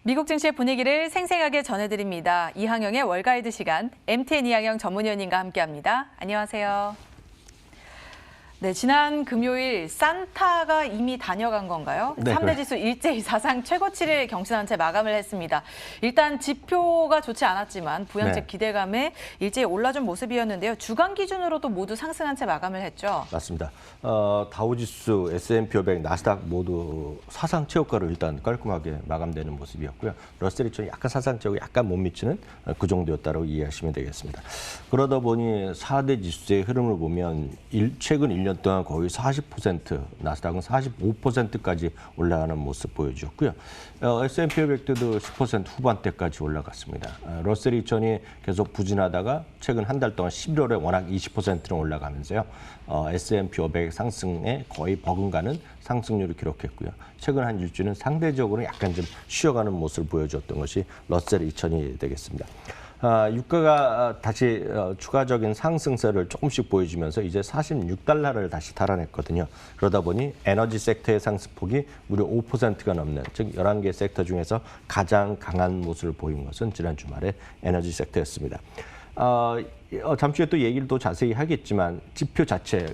미국 증시의 분위기를 생생하게 전해드립니다. 이항영의 월가이드 시간, MTN 이항영 전문위원님과 함께합니다. 안녕하세요. 네, 지난 금요일 산타가 이미 다녀간 건가요? 네, 3대 지수 일제히 사상 최고치를 경신한 채 마감을 했습니다. 일단 지표가 좋지 않았지만 부양책 기대감에 일제히 올라준 모습이었는데요. 주간 기준으로도 모두 상승한 채 마감을 했죠. 맞습니다. 다우지수, S&P 500, 나스닥 모두 사상 최고가로 일단 깔끔하게 마감되는 모습이었고요. 러셀 2000이 약간 사상 최고 약간 못 미치는 그 정도였다고 이해하시면 되겠습니다. 그러다 보니 4대 지수의 흐름을 보면 최근 1년 동안 거의 40%, 나스닥은 45%까지 올라가는 모습 보여주었고요. S&P 500대도 10% 후반대까지 올라갔습니다. 러셀 2000이 계속 부진하다가 최근 한 달 동안 11월에 워낙 20%는 올라가면서요. S&P 500 상승에 거의 버금가는 상승률을 기록했고요. 최근 한 일주는 상대적으로 약간 좀 쉬어가는 모습을 보여줬던 것이 러셀 2000이 되겠습니다. 유가가 다시 추가적인 상승세를 조금씩 보여주면서 이제 46달러를 다시 달아냈거든요. 그러다 보니 에너지 섹터의 상승폭이 무려 5%가 넘는, 즉 11개 섹터 중에서 가장 강한 모습을 보인 것은 지난 주말에 에너지 섹터였습니다. 잠시 후에 또 얘기를 또 자세히 하겠지만 지표 자체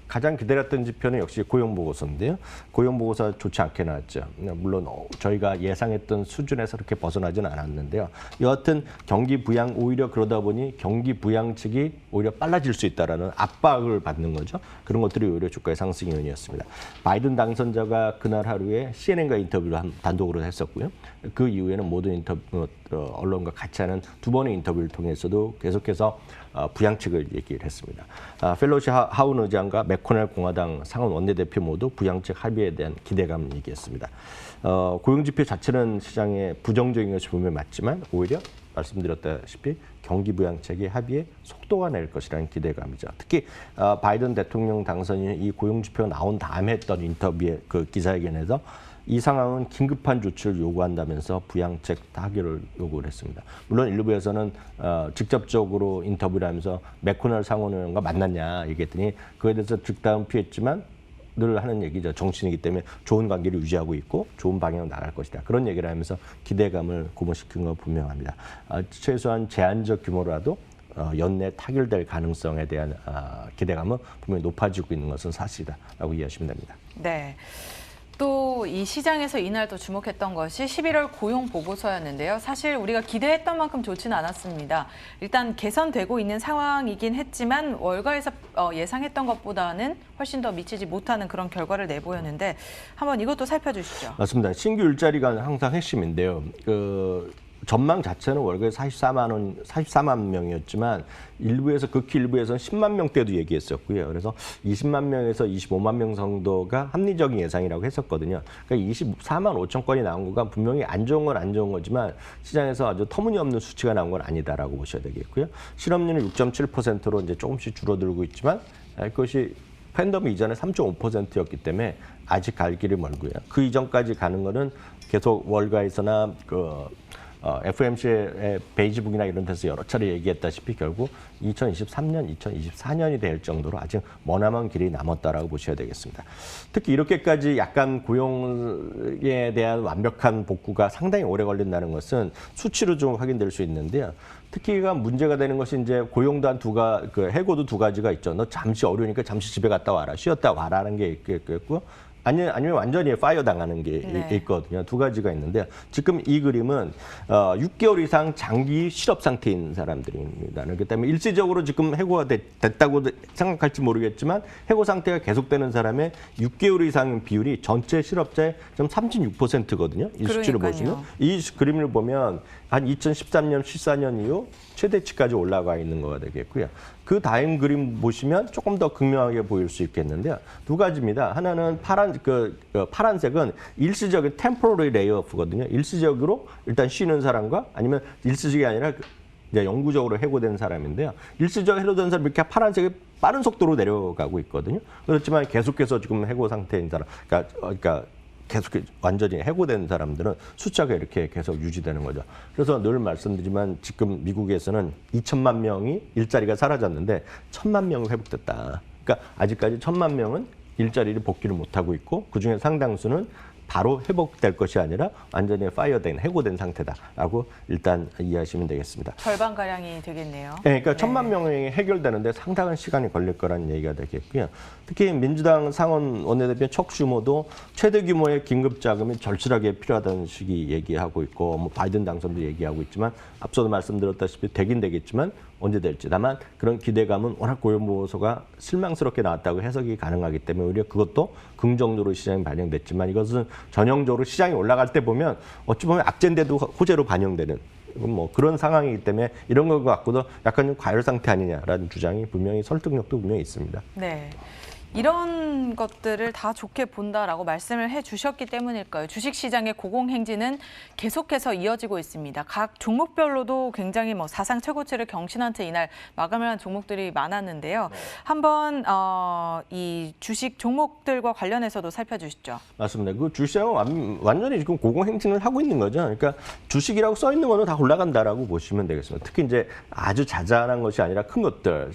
가장 기다렸던 지표는 역시 고용보고서인데요. 고용보고서 좋지 않게 나왔죠. 물론 저희가 예상했던 수준에서 그렇게 벗어나지는 않았는데요. 여하튼 경기 부양 오히려 그러다 보니 경기 부양 측이 오히려 빨라질 수 있다라는 압박을 받는 거죠. 그런 것들이 오히려 주가의 상승 요인이었습니다. 바이든 당선자가 그날 하루에 CNN과 인터뷰를 단독으로 했었고요. 그 이후에는 모든 언론과 같이 하는 두 번의 인터뷰를 통해서도 계속해서 부양책을 얘기를 했습니다. 펠로시 하원 의장과 맥코넬 공화당 상원 원내대표 모두 부양책 합의에 대한 기대감을 얘기했습니다. 고용지표 자체는 시장에 부정적인 것이 보면 맞지만 오히려 말씀드렸다시피 경기 부양책의 합의에 속도가 낼 것이라는 기대감이죠. 특히 바이든 대통령 당선인이 이 고용지표가 나온 다음에 했던 인터뷰의 그 기자회견에서 이 상황은 긴급한 조치를 요구한다면서 부양책 타결을 요구를 했습니다. 물론 일부에서는 직접적으로 인터뷰를 하면서 맥코넬 상원의원과 만났냐 얘기했더니 그에 대해서 즉답은 피했지만 늘 하는 얘기죠. 정치인이기 때문에 좋은 관계를 유지하고 있고 좋은 방향으로 나갈 것이다. 그런 얘기를 하면서 기대감을 고무시킨 건 분명합니다. 최소한 제한적 규모라도 연내 타결될 가능성에 대한 기대감은 분명히 높아지고 있는 것은 사실이다라고 이해하시면 됩니다. 네. 또 이 시장에서 이날 또 주목했던 것이 11월 고용 보고서였는데요. 사실 우리가 기대했던 만큼 좋지는 않았습니다. 일단 개선되고 있는 상황이긴 했지만 월가에서 예상했던 것보다는 훨씬 더 미치지 못하는 그런 결과를 내보였는데 한번 이것도 살펴주시죠. 맞습니다. 신규 일자리가 항상 핵심인데요. 전망 자체는 월가에 44만 명이었지만 극히 일부에서는 10만 명대도 얘기했었고요. 그래서 20만 명에서 25만 명 정도가 합리적인 예상이라고 했었거든요. 그러니까 24만 5천 건이 나온 거가 분명히 안 좋은 건 안 좋은 거지만 시장에서 아주 터무니없는 수치가 나온 건 아니다라고 보셔야 되겠고요. 실업률은 6.7%로 이제 조금씩 줄어들고 있지만 그것이 팬데믹 이전에 3.5%였기 때문에 아직 갈 길이 멀고요. 그 이전까지 가는 거는 계속 월가에서나 FOMC의 베이지북이나 이런 데서 여러 차례 얘기했다시피 결국 2023년, 2024년이 될 정도로 아직 머나먼 길이 남았다라고 보셔야 되겠습니다. 특히 이렇게까지 약간 고용에 대한 완벽한 복구가 상당히 오래 걸린다는 것은 수치로 좀 확인될 수 있는데요. 특히가 문제가 되는 것이 이제 고용도 해고도 두 가지가 있죠. 너 잠시 어려우니까 잠시 집에 갔다 와라, 쉬었다 와라는 게 있겠고요. 아니면 완전히 파이어 당하는 게 있거든요. 두 가지가 있는데 지금 이 그림은 6개월 이상 장기 실업 상태인 사람들입니다. 그렇기 때문에 일시적으로 지금 해고가 됐다고 생각할지 모르겠지만 해고 상태가 계속되는 사람의 6개월 이상 비율이 전체 실업자의 36%거든요. 이 수치를 보시면. 이 그림을 보면 한 2013년, 14년 이후 최대치까지 올라가 있는 거가 되겠고요. 그 다음 그림 보시면 조금 더 극명하게 보일 수 있겠는데요. 두 가지입니다. 하나는 파란색은 일시적인 temporary layoff거든요. 일시적으로 일단 쉬는 사람과 아니면 일시적이 아니라 이제 영구적으로 해고된 사람인데요. 일시적으로 해고된 사람 이렇게 파란색이 빠른 속도로 내려가고 있거든요. 그렇지만 계속해서 지금 해고 상태인 사람, 그러니까 계속 완전히 해고된 사람들은 숫자가 이렇게 계속 유지되는 거죠. 그래서 늘 말씀드리지만 지금 미국에서는 2천만 명이 일자리가 사라졌는데 1,000만 명은 회복됐다. 그러니까 아직까지 1,000만 명은 일자리를 복귀를 못하고 있고 그중에 상당수는 바로 회복될 것이 아니라 완전히 파이어된, 해고된 상태다라고 일단 이해하시면 되겠습니다. 절반가량이 되겠네요. 네, 그러니까 1,000만 명이 해결되는데 상당한 시간이 걸릴 거라는 얘기가 되겠고요. 특히 민주당 상원 원내대표 척슈모도 최대 규모의 긴급 자금이 절실하게 필요하다는 식이 얘기하고 있고, 뭐 바이든 당선도 얘기하고 있지만 앞서도 말씀드렸다시피 되긴 되겠지만 언제 될지. 다만 그런 기대감은 워낙 고용보고서가 실망스럽게 나왔다고 해석이 가능하기 때문에 오히려 그것도 긍정적으로 시장에 반영됐지만 이것은 전형적으로 시장이 올라갈 때 보면 어찌 보면 악재인데도 호재로 반영되는 뭐 그런 상황이기 때문에 이런 것 갖고도 약간 좀 과열 상태 아니냐라는 주장이 분명히 설득력도 분명히 있습니다. 네. 이런 것들을 다 좋게 본다라고 말씀을 해주셨기 때문일까요? 주식시장의 고공행진은 계속해서 이어지고 있습니다. 각 종목별로도 굉장히 뭐 사상 최고치를 경신한 채 이날 마감을 한 종목들이 많았는데요. 한번 이 주식 종목들과 관련해서도 살펴주시죠. 맞습니다. 그 주식시장은 완전히 지금 고공행진을 하고 있는 거죠. 그러니까 주식이라고 써 있는 거는 다 올라간다라고 보시면 되겠습니다. 특히 이제 아주 자잘한 것이 아니라 큰 것들.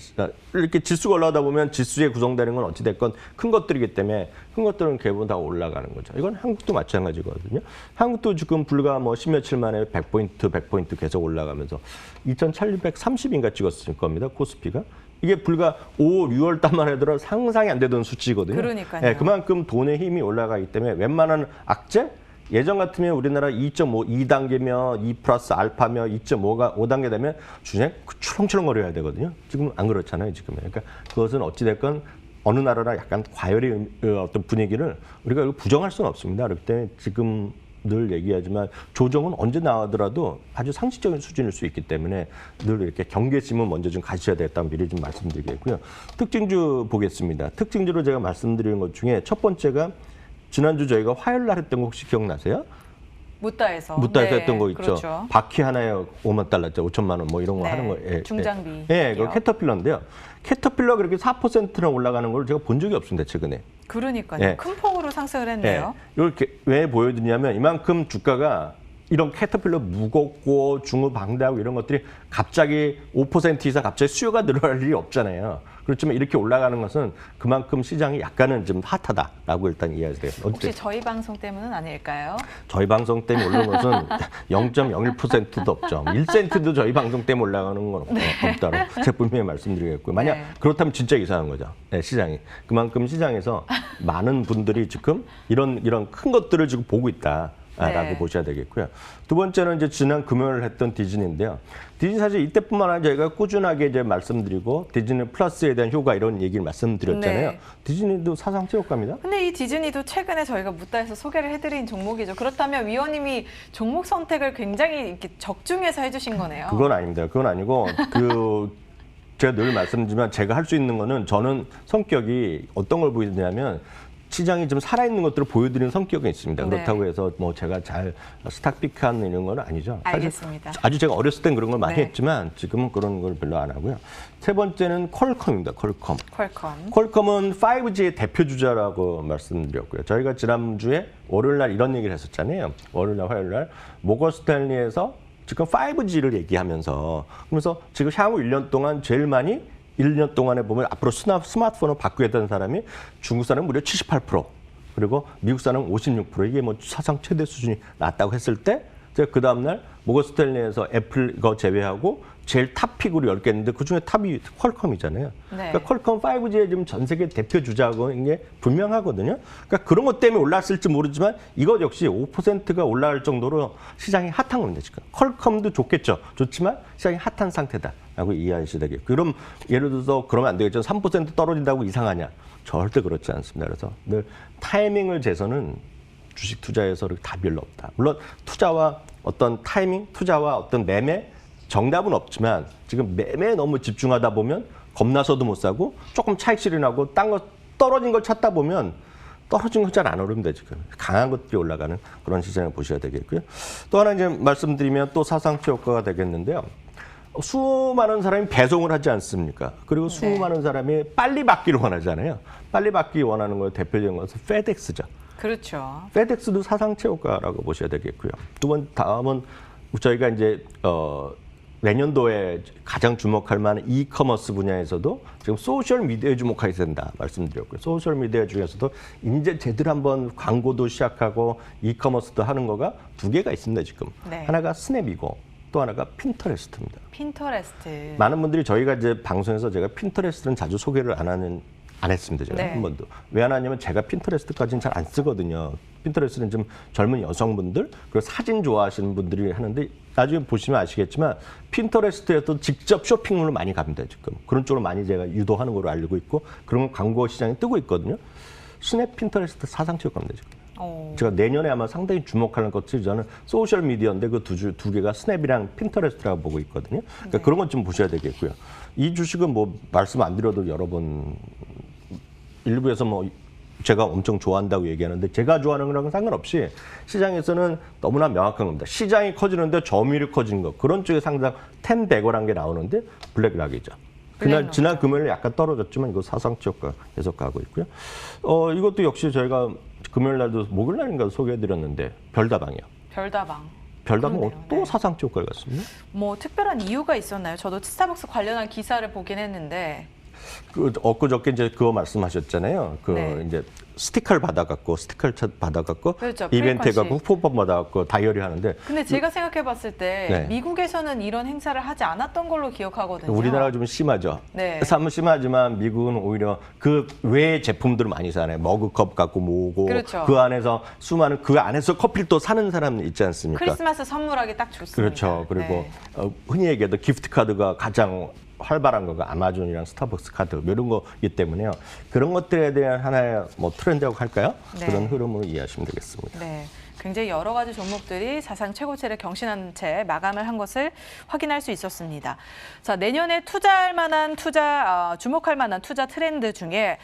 이렇게 지수가 올라가다 보면 지수에 구성되는 건 어찌됐건 큰 것들이기 때문에 큰 것들은 대부분 다 올라가는 거죠. 이건 한국도 마찬가지거든요. 한국도 지금 불과 뭐 10며칠 만에 100포인트 계속 올라가면서 2,730인가 찍었을 겁니다. 코스피가. 이게 불과 5월, 6월 달만 하더라도 상상이 안 되던 수치거든요. 그러니까요. 네, 그만큼 돈의 힘이 올라가기 때문에 웬만한 악재? 예전 같으면 우리나라 2.5, 2단계며 2 플러스 알파며 2.5가 5단계 되면 주식 출렁출렁거려야 되거든요. 지금 안 그렇잖아요, 지금. 그러니까 그것은 어찌됐건 어느 나라나 약간 과열의 어떤 분위기를 우리가 부정할 수는 없습니다. 그렇기 때문에 지금 늘 얘기하지만 조정은 언제 나오더라도 아주 상식적인 수준일 수 있기 때문에 늘 이렇게 경계심은 먼저 좀 가셔야 되겠다는 미리 좀 말씀드리겠고요. 특징주 보겠습니다. 특징주로 제가 말씀드리는 것 중에 첫 번째가 지난주 저희가 화요일 날 했던 거 혹시 기억나세요? 무따에서 네, 네, 했던 거 있죠. 그렇죠. 바퀴 하나에 5만 달러짜리 5천만 원 뭐 이런 거 네, 하는 거. 중장비. 예, 그 캐터필러인데요. 캐터필러가 그렇게 4%나 올라가는 걸 제가 본 적이 없습니다, 최근에. 그러니까요. 예. 큰 폭으로 상승을 했네요. 이렇게 왜 보여드리냐면 이만큼 주가가 이런 캐터필러 무겁고 중후방대하고 이런 것들이 갑자기 5% 이상 갑자기 수요가 늘어날 일이 없잖아요. 그렇지만 이렇게 올라가는 것은 그만큼 시장이 약간은 좀 핫하다라고 일단 이해해야 돼요. 혹시 저희 방송 때문은 아닐까요? 저희 방송 때문에 오르는 것은 0.01%도 없죠. 1센트도 저희 방송 때문에 올라가는 건 없다고 제가 분명히 말씀드리겠고요. 만약 그렇다면 진짜 이상한 거죠. 네, 시장이. 그만큼 시장에서 많은 분들이 지금 이런 큰 것들을 지금 보고 있다. 라고 보셔야 되겠고요. 두 번째는 이제 지난 금요일 했던 디즈니인데요. 디즈니 사실 이때뿐만 아니라 저희가 꾸준하게 이제 말씀드리고 디즈니 플러스에 대한 효과 이런 얘기를 말씀드렸잖아요. 네. 디즈니도 사상 최고가입니다. 근데 이 디즈니도 최근에 저희가 무따에서 소개를 해드린 종목이죠. 그렇다면 위원님이 종목 선택을 굉장히 이렇게 적중해서 해주신 거네요. 그건 아닙니다. 그건 아니고 제가 늘 말씀드리지만 제가 할 수 있는 거는 저는 성격이 어떤 걸 보이냐면 시장이 좀 살아있는 것들을 보여드리는 성격이 있습니다. 네. 그렇다고 해서 뭐 제가 잘 스탁픽하는 이런 건 아니죠. 알겠습니다. 아주 제가 어렸을 땐 그런 걸 많이 네. 했지만 지금은 그런 걸 별로 안 하고요. 세 번째는 퀄컴입니다. 퀄컴. 퀄컴은 5G의 대표 주자라고 말씀드렸고요. 저희가 지난주에 월요일 날 이런 얘기를 했었잖아요. 월요일 날, 화요일 날 모건 스탠리에서 지금 5G를 얘기하면서 그러면서 지금 향후 1년 동안 제일 많이 1년 동안에 보면 앞으로 스마트폰을 바꾸겠다는 사람이 중국 사람은 무려 78% 그리고 미국 사람은 56% 이게 뭐 사상 최대 수준이 낮다고 했을 때 제가 그 다음날 모건 스탠리에서 애플 거 제외하고 제일 탑픽으로 10개 했는데 그중에 탑이 퀄컴이잖아요. 네. 그러니까 퀄컴 5G의 지금 전 세계 대표 주자고 이게 분명하거든요. 그러니까 그런 것 때문에 올랐을지 모르지만 이것 역시 5%가 올라갈 정도로 시장이 핫한 겁니다. 지금 퀄컴도 좋겠죠. 좋지만 시장이 핫한 상태다라고 이해하셔야 되겠고 그럼 예를 들어서 그러면 안 되겠죠. 3% 떨어진다고 이상하냐? 절대 그렇지 않습니다. 그래서 늘 타이밍을 재서는 주식 투자에서 답이 별로 없다. 물론 투자와 어떤 타이밍, 투자와 어떤 매매 정답은 없지만 지금 매매에 너무 집중하다 보면 겁나서도 못 사고 조금 차익 실현하고 딴 거 떨어진 걸 찾다 보면 떨어진 건 잘 안 오릅니다. 지금 강한 것들이 올라가는 그런 시장을 보셔야 되겠고요. 또 하나 이제 말씀드리면 또 사상치 효과가 되겠는데요. 수많은 사람이 배송을 하지 않습니까? 그리고 수많은 사람이 빨리 받기를 원하잖아요. 빨리 받기 원하는 거 대표적인 것은 페덱스죠. 그렇죠. 페덱스도 사상치 효과라고 보셔야 되겠고요. 다음은 저희가 이제 내년도에 가장 주목할 만한 이커머스 분야에서도 지금 소셜 미디어에 주목해야 된다 말씀드렸고요. 소셜 미디어 중에서도 이제 제대로 한번 광고도 시작하고 이커머스도 하는 거가 두 개가 있습니다 지금. 네. 하나가 스냅이고 또 하나가 핀터레스트입니다. 핀터레스트. 많은 분들이 저희가 이제 방송에서 제가 핀터레스트는 자주 소개를 안 했습니다. 제가 네. 한 번도. 왜 안 하냐면 제가 핀터레스트까지는 잘 안 쓰거든요. 핀터레스트는 좀 젊은 여성분들 그리고 사진 좋아하시는 분들이 하는데 나중에 보시면 아시겠지만 핀터레스트에도 직접 쇼핑몰로 많이 갑니다. 지금 그런 쪽으로 많이 제가 유도하는 걸로 알고 있고 그런 광고 시장이 뜨고 있거든요. 스냅 핀터레스트 사상체육 갑니다. 지금. 제가 내년에 아마 상당히 주목하는 것들이 저는 소셜 미디어인데 그 두 개가 스냅이랑 핀터레스트라고 보고 있거든요. 그러니까 네. 그런 것 좀 보셔야 되겠고요. 이 주식은 뭐 말씀 안 드려도 여러 번 일부에서 뭐 제가 엄청 좋아한다고 얘기하는데 제가 좋아하는 거랑은 상관없이 시장에서는 너무나 명확한 겁니다. 시장이 커지는데 점유율이 커지는 거 그런 쪽에 상당 10배거란 게 나오는데 블랙락이죠. 그날 지난 금요일에 약간 떨어졌지만 이거 사상치 효과 계속 가고 있고요. 이것도 역시 저희가 금요일 날도 목요일 날인가 소개해드렸는데 별다방이요. 별다방. 별다방 그러네요. 또 네. 사상치 효과를 갔습니다. 뭐 특별한 이유가 있었나요? 저도 스타벅스 관련한 기사를 보긴 했는데. 엊그저께 이제 그거 말씀하셨잖아요. 네. 이제 스티커를 받아갖고 그렇죠. 이벤트 해갖고 프리퀀시. 쿠폰 받아갖고 다이어리 하는데 근데 제가 생각해봤을 때 네. 미국에서는 이런 행사를 하지 않았던 걸로 기억하거든요. 우리나라가 좀 심하죠. 네. 사뭇 심하지만 미국은 오히려 그 외의 제품들을 많이 사네. 머그컵 갖고 모으고 그렇죠. 그 안에서 수많은 그 안에서 커피를 또 사는 사람 있지 않습니까? 크리스마스 선물하기 딱 좋습니다. 그렇죠. 그리고 네. 흔히 얘기해도 기프트 카드가 가장 활발한 거가 아마존이랑 스타벅스 카드 뭐 이런 거이기 때문에요. 그런 것들에 대한 하나의 뭐 트렌드라고 할까요? 네. 그런 흐름으로 이해하시면 되겠습니다. 네, 굉장히 여러 가지 종목들이 사상 최고치를 경신한 채 마감을 한 것을 확인할 수 있었습니다. 자, 내년에 주목할 만한 투자 트렌드 중에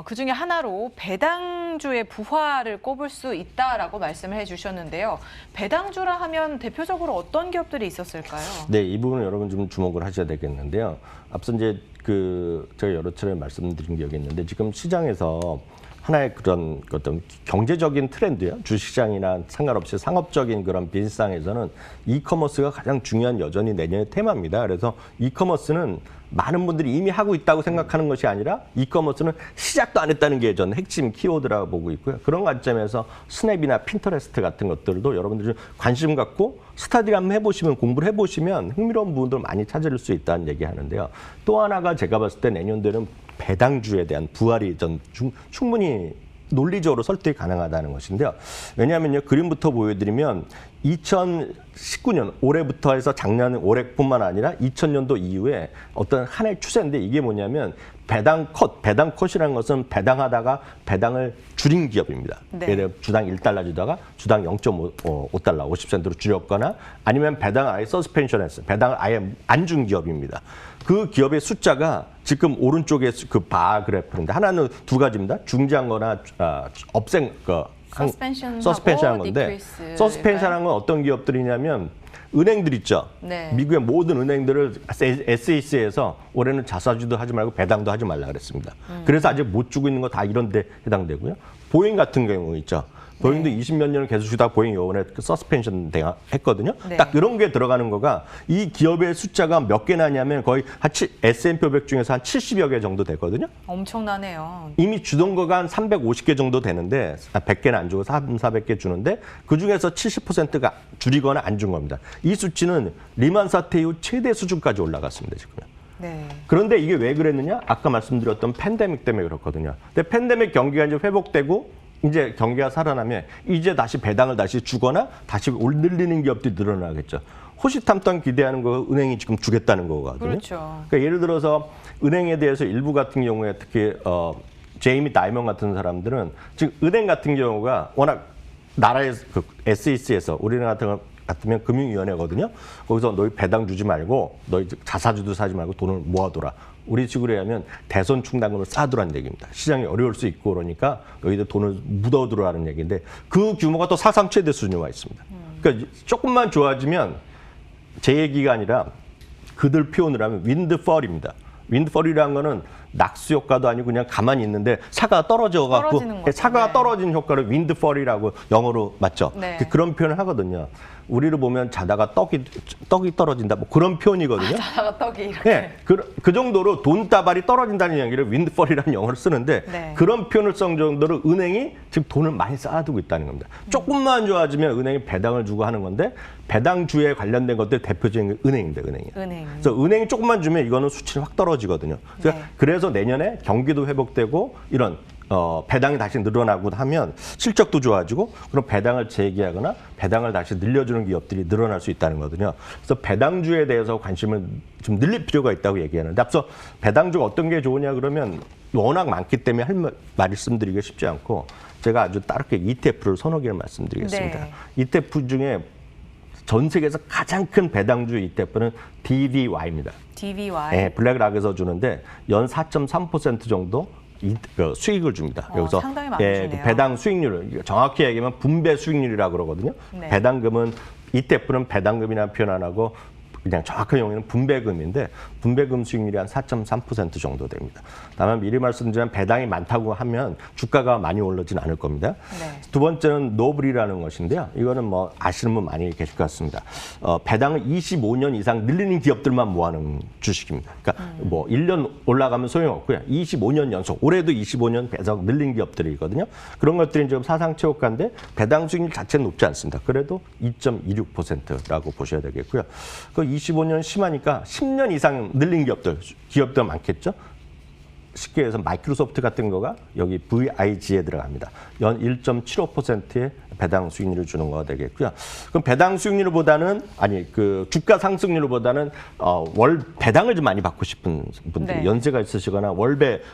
그 중에 하나로 배당주의 부활을 꼽을 수 있다라고 말씀을 해주셨는데요. 배당주라 하면 대표적으로 어떤 기업들이 있었을까요? 네, 이 부분은 여러분 좀 주목을 하셔야 되겠는데요. 앞서 이제 제가 여러 차례 말씀드린 기억이 있는데 지금 시장에서 하나의 그런 어떤 경제적인 트렌드요. 주식시장이나 상관없이 상업적인 그런 비즈니스상에서는 이커머스가 가장 중요한 여전히 내년의 테마입니다. 그래서 이커머스는 많은 분들이 이미 하고 있다고 생각하는 것이 아니라 이커머스는 시작도 안 했다는 게 저는 핵심 키워드라고 보고 있고요. 그런 관점에서 스냅이나 핀터레스트 같은 것들도 여러분들이 좀 관심 갖고 스타디를 한번 해보시면 공부를 해보시면 흥미로운 부분들 많이 찾을 수 있다는 얘기하는데요. 또 하나가 제가 봤을 때 내년도에는 배당주에 대한 부활이 충분히 논리적으로 설득이 가능하다는 것인데요. 왜냐하면요. 그림부터 보여드리면 2019년 올해부터 해서 작년 올해뿐만 아니라 2000년도 이후에 어떤 하나의 추세인데 이게 뭐냐면 배당컷이라는 것은 배당하다가 배당을 줄인 기업입니다. 네. 예를 들어 주당 1달러 주다가 주당 0.5달러 50센트로 줄였거나 아니면 배당을 아예 서스펜션했어요. 배당을 아예 안 준 기업입니다. 그 기업의 숫자가 지금 오른쪽에 그 바 그래프인데 하나는 두 가지입니다. 중지한 거나 서스펜션한 건데 서스펜션한 건 어떤 기업들이냐면 은행들 있죠. 네. 미국의 모든 은행들을 SEC에서 올해는 자사주도 하지 말고 배당도 하지 말라 그랬습니다. 그래서 아직 못 주고 있는 거 다 이런 데 해당되고요. 보잉 같은 경우 있죠. 보잉도 20몇 년을 계속 주다 보잉 요번에 서스펜션 했거든요. 네. 딱 이런 게 들어가는 거가 이 기업의 숫자가 몇 개 나냐면 거의 S&P 500 중에서 한 70여 개 정도 되거든요. 엄청나네요. 이미 주던 거가 한 350개 정도 되는데 100개는 안 주고 400개 주는데 그중에서 70%가 줄이거나 안 준 겁니다. 이 수치는 리만 사태 이후 최대 수준까지 올라갔습니다. 지금. 네. 그런데 이게 왜 그랬느냐? 아까 말씀드렸던 팬데믹 때문에 그렇거든요. 근데 팬데믹 경기가 이제 회복되고 이제 경기가 살아나면 이제 다시 배당을 다시 주거나 다시 늘리는 기업들이 늘어나겠죠. 호시탐탐 기대하는 거 은행이 지금 주겠다는 거거든요. 그렇죠. 그러니까 예를 들어서 은행에 대해서 일부 같은 경우에 특히 제이미 다이먼 같은 사람들은 지금 은행 같은 경우가 워낙 나라의 그 SEC에서 우리나라 같으면 금융위원회거든요. 거기서 너희 배당 주지 말고 너희 자사주도 사지 말고 돈을 모아둬라. 우리 식으로 하면 대선 충당금을 쌓아두라는 얘기입니다. 시장이 어려울 수 있고 그러니까 너희들 돈을 묻어두라는 얘기인데 그 규모가 또 사상 최대 수준에 와 있습니다. 그러니까 조금만 좋아지면 제 얘기가 아니라 그들 표현을 하면 윈드펄입니다. 윈드펄이라는 거는 낙수 효과도 아니고 그냥 가만히 있는데 사과가 떨어져 갖고 떨어지는 거죠. 사과가 네. 떨어지는 효과를 윈드펄이라고 영어로 맞죠? 네. 그런 표현을 하거든요. 우리를 보면 자다가 떡이 떨어진다 뭐 그런 표현이거든요. 자다가 떡이 이렇게. 네, 그 정도로 돈다발이 떨어진다는 얘기를 윈드펄이라는 영어를 쓰는데 네. 그런 표현을 쓴 정도로 은행이 지금 돈을 많이 쌓아두고 있다는 겁니다. 조금만 좋아지면 은행이 배당을 주고 하는 건데 배당주에 관련된 것들 대표적인 게 은행입니다. 은행이. 그래서 은행이 조금만 주면 이거는 수치는 확 떨어지거든요. 네. 그래서 내년에 경기도 회복되고 이런 배당이 다시 늘어나고 하면 실적도 좋아지고 그럼 배당을 재개하거나 배당을 다시 늘려주는 기업들이 늘어날 수 있다는 거거든요. 그래서 배당주에 대해서 관심을 좀 늘릴 필요가 있다고 얘기하는데 앞서 배당주가 어떤 게 좋으냐 그러면 워낙 많기 때문에 말씀드리기 쉽지 않고 제가 아주 따르게 ETF를 선호기를 말씀드리겠습니다. 네. ETF 중에 전 세계에서 가장 큰 배당주 ETF는 DVY입니다. DVY. 네, 블랙락에서 주는데 연 4.3% 정도 수익을 줍니다. 여기서 상당히 많이 주네요. 그 배당 수익률을 정확히 얘기하면 분배 수익률이라고 그러거든요. 네. 배당금은 ETF는 배당금이라는 표현 안 하고 그냥 정확한 용어는 분배금인데 분배금 수익률이 한 4.3% 정도 됩니다. 다만 미리 말씀드리면 배당이 많다고 하면 주가가 많이 오르진 않을 겁니다. 네. 두 번째는 노블이라는 것인데요. 이거는 뭐 아시는 분 많이 계실 것 같습니다. 배당을 25년 이상 늘리는 기업들만 모아놓은 주식입니다. 그러니까 뭐 1년 올라가면 소용없고요. 25년 연속, 올해도 25년 배당 늘린 기업들이거든요. 그런 것들이 지금 사상 최고가인데 배당 수익률 자체는 높지 않습니다. 그래도 2.26%라고 보셔야 되겠고요. 그 25년 심하니까 10년 이상 늘린 기업들 많겠죠. 쉽게 해서 마이크로소프트 같은 거가 여기 VIG에 들어갑니다. 연 1.75%의 배당 수익률을 주는 거가 되겠고요. 그럼 배당 수익률보다는 그 주가 상승률보다는 월 배당을 좀 많이 받고 싶은 분들이 네. 연세가 있으시거나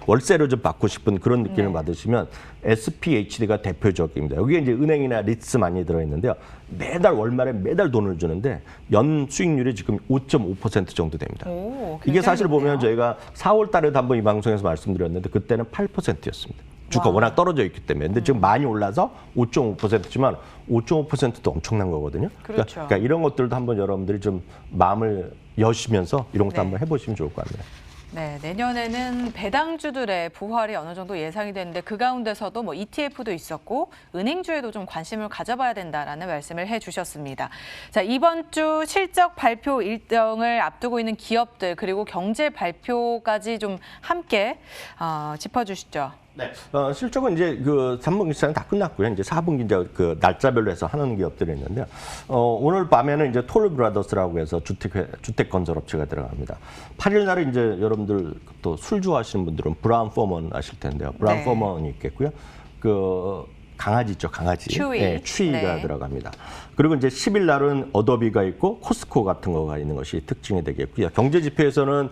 월세를 좀 받고 싶은 그런 느낌을 네. 받으시면 SPHD가 대표적입니다. 여기에 이제 은행이나 리츠 많이 들어있는데요. 매달 월말에 매달 돈을 주는데 연 수익률이 지금 5.5% 정도 됩니다. 오, 이게 사실 좋네요. 보면 저희가 4월 달에도 한번 이 방송에서 말씀드렸는데 그때는 8%였습니다. 주가 와. 워낙 떨어져 있기 때문에. 근데 지금 많이 올라서 5.5%지만 5.5%도 엄청난 거거든요. 그렇죠. 그러니까 이런 것들도 한번 여러분들이 좀 마음을 여시면서 이런 것도 네. 한번 해보시면 좋을 것 같네요. 네, 내년에는 배당주들의 부활이 어느 정도 예상이 되는데 그 가운데서도 뭐 ETF도 있었고 은행주에도 좀 관심을 가져봐야 된다라는 말씀을 해주셨습니다. 자, 이번 주 실적 발표 일정을 앞두고 있는 기업들 그리고 경제 발표까지 좀 함께 짚어주시죠. 네. 실적은 이제 그 3분기 시장은 다 끝났고요. 이제 4분기 이제 그 날짜별로 해서 하는 기업들이 있는데요. 오늘 밤에는 이제 톨브라더스라고 해서 주택 건설 업체가 들어갑니다. 8일 날에 이제 여러분들 또 술 좋아하시는 분들은 브라운 포먼 아실 텐데요. 브라운 네. 포먼이 있겠고요. 그 강아지 있죠, 강아지. 추위. 네, 추위가 네. 들어갑니다. 그리고 이제 10일 날은 어도비가 있고 코스코 같은 거가 있는 것이 특징이 되겠고요. 경제 지표에서는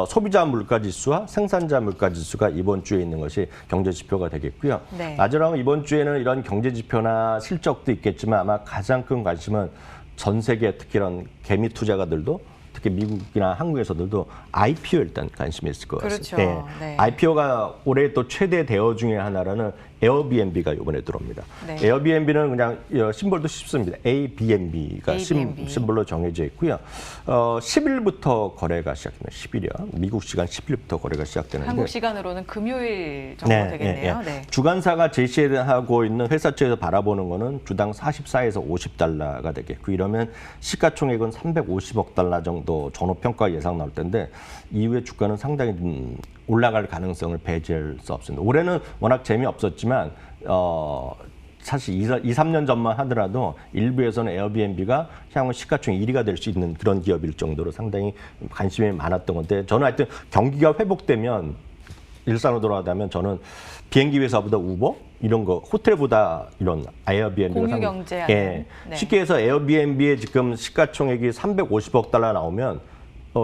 소비자 물가 지수와 생산자 물가 지수가 이번 주에 있는 것이 경제 지표가 되겠고요. 네. 나저랑 이번 주에는 이런 경제 지표나 실적도 있겠지만 아마 가장 큰 관심은 전 세계 특히 이런 개미 투자가들도 특히 미국이나 한국에서들도 IPO 일단 관심이 있을 것 그렇죠. 같습니다. 네. IPO가 올해 또 최대 대여 중에 하나라는 에어비앤비가 이번에 들어옵니다. 네. 에어비앤비는 그냥 심볼도 쉽습니다. ABNB가 ABNB. 심볼로 정해져 있고요. 10일부터 거래가 시작됩니다. 10일이요. 미국 시간 10일부터 거래가 시작되는데 한국 시간으로는 금요일 정도 되겠네요. 네. 주간사가 제시하고 있는 회사 측에서 바라보는 거는 주당 44에서 50달러가 되겠고 이러면 시가총액은 350억 달러 정도 전후평가 예상 나올 텐데 이후에 주가는 상당히 올라갈 가능성을 배제할 수 없습니다. 올해는 워낙 재미없었지만 사실 2, 3년 전만 하더라도 일부에서는 에어비앤비가 향후 시가총액 1위가 될 수 있는 그런 기업일 정도로 상당히 관심이 많았던 건데 저는 하여튼 경기가 회복되면 일산으로 돌아가면 저는 비행기 회사보다 우버 이런 거 호텔보다 이런 에어비앤비가 공유 경제하는. 예, 네. 쉽게 해서 에어비앤비의 지금 시가총액이 350억 달러 나오면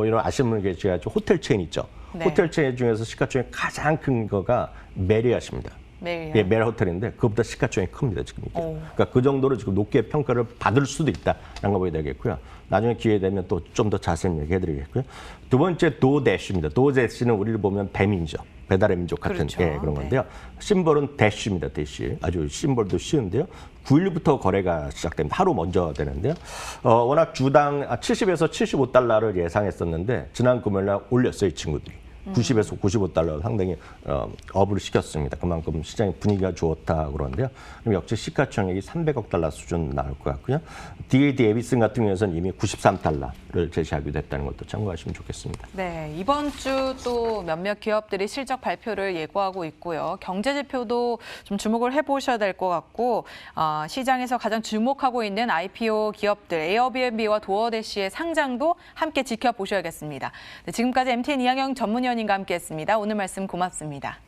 이런 아시는 분 계시겠죠. 호텔 체인 있죠. 네. 호텔 체인 중에서 시가총액 가장 큰 거가 메리엇입니다. 매일. 예, 메리엇 호텔인데 그것보다 시가총액이 큽니다 지금 이게. 오. 그러니까 그 정도로 지금 높게 평가를 받을 수도 있다라는 거 보여야 되겠고요. 나중에 기회 되면 또 좀 더 자세히 얘기해드리겠고요. 두 번째 도대쉬입니다. 도대쉬는 우리를 보면 뱀인죠. 배달의 민족 같은 그렇죠. 그런 건데요. 심볼은 대쉬입니다. 대쉬. 아주 심볼도 쉬운데요. 9일부터 거래가 시작됩니다. 하루 먼저 되는데요. 워낙 주당 70에서 75달러를 예상했었는데 지난 금요일 날 올렸어요. 이 친구들이. 90에서 95달러 상당히 업을 시켰습니다. 그만큼 시장의 분위기가 좋다 그러는데요. 그럼 역시 시가총액이 300억 달러 수준 나올 것 같고요. DAD 에비슨 같은 경우에는 이미 93달러를 제시하기도 했다는 것도 참고하시면 좋겠습니다. 네, 이번 주 또 몇몇 기업들이 실적 발표를 예고하고 있고요. 경제 지표도 좀 주목을 해보셔야 될 것 같고 시장에서 가장 주목하고 있는 IPO 기업들 에어비앤비와 도어대시의 상장도 함께 지켜보셔야겠습니다. 네, 지금까지 MTN 이항영 전문위원님과 함께했습니다. 오늘 말씀 고맙습니다.